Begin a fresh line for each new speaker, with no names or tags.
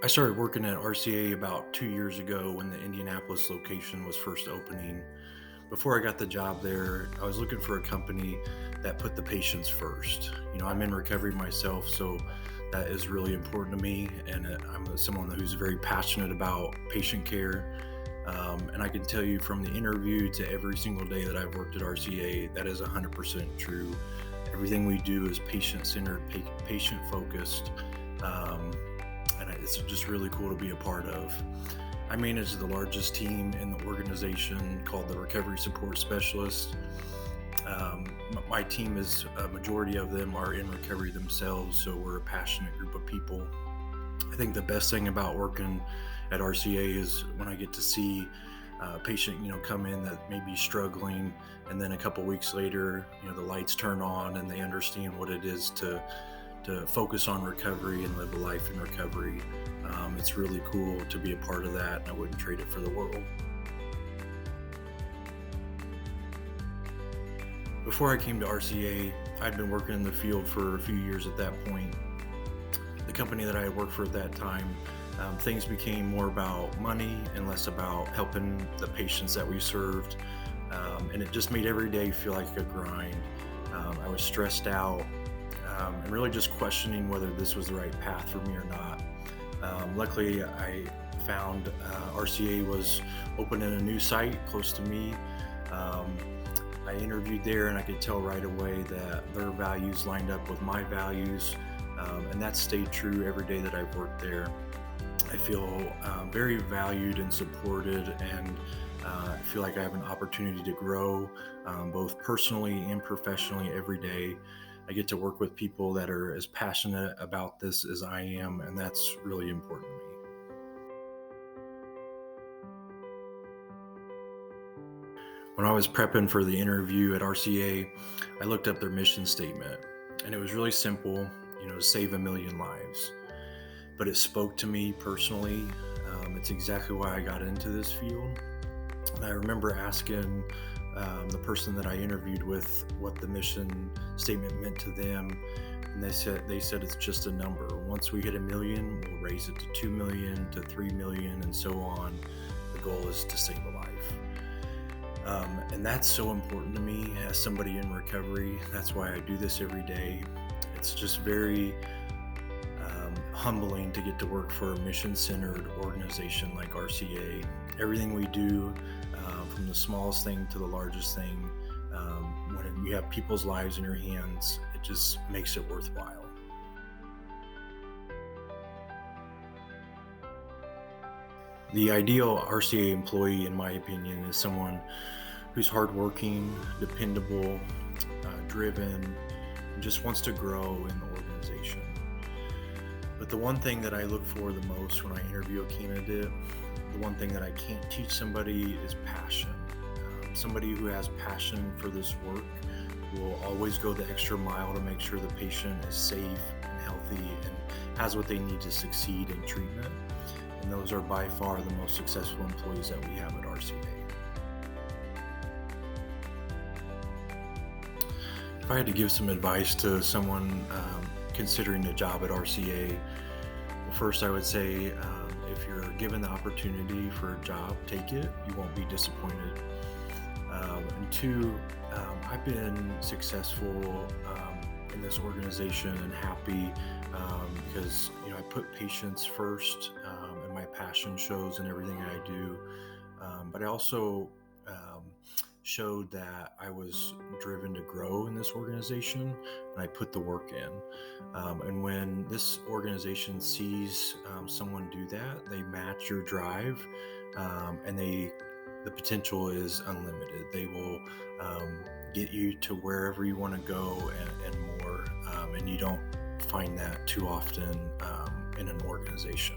I started working at RCA about 2 years ago when the Indianapolis location was first opening. Before I got the job there, I was looking for a company that put the patients first. I'm in recovery myself, so that is really important to me. And I'm someone who's very passionate about patient care. And I can tell you from the interview to every single day that I've worked at RCA, that is 100% true. Everything we do is patient centered, patient focused. Um, and it's just really cool to be a part of. I manage the largest team in the organization called the Recovery Support Specialist. My team is a majority of them are in recovery themselves, so we're a passionate group of people. I think the best thing about working at RCA is when I get to see a patient, come in that may be struggling, and then a couple weeks later, the lights turn on and they understand what it is to focus on recovery and live a life in recovery. It's really cool to be a part of that, and I wouldn't trade it for the world. Before I came to RCA, I'd been working in the field for a few years at that point. The company that I had worked for at that time, things became more about money and less about helping the patients that we served. And it just made every day feel like a grind. I was stressed out and really just questioning whether this was the right path for me or not. Luckily, I found RCA was opening a new site close to me. I interviewed there, and I could tell right away that their values lined up with my values, and that stayed true every day that I've worked there. I feel very valued and supported, and I feel like I have an opportunity to grow both personally and professionally every day. I get to work with people that are as passionate about this as I am, and that's really important to me. When I was prepping for the interview at RCA, I looked up their mission statement, and it was really simple, to save a million lives. But it spoke to me personally. It's exactly why I got into this field. And I remember asking the person that I interviewed with what the mission statement meant to them, and they said it's just a number. Once we hit a million, we'll raise it to 2 million, to 3 million, and so on. The goal is to save a life. And that's so important to me as somebody in recovery. That's why I do this every day. It's just very humbling to get to work for a mission-centered organization like RCA. Everything we do, from the smallest thing to the largest thing, when you have people's lives in your hands, it just makes it worthwhile. The ideal RCA employee, in my opinion, is someone who's hardworking, dependable, driven, and just wants to grow in the organization. But the one thing that I look for the most when I interview a candidate, the one thing that I can't teach somebody is passion. Somebody who has passion for this work will always go the extra mile to make sure the patient is safe and healthy and has what they need to succeed in treatment. And those are by far the most successful employees that we have at RCA. If I had to give some advice to someone considering a job at RCA, well, first I would say if you're given the opportunity for a job, take it. You won't be disappointed. And two, I've been successful in this organization and happy because I put patients first, and my passion shows in everything I do. But I also showed that I was driven to grow in this organization, and I put the work in. And when this organization sees someone do that, they match your drive, and the potential is unlimited. They will get you to wherever you want to go and more. And you don't find that too often in an organization.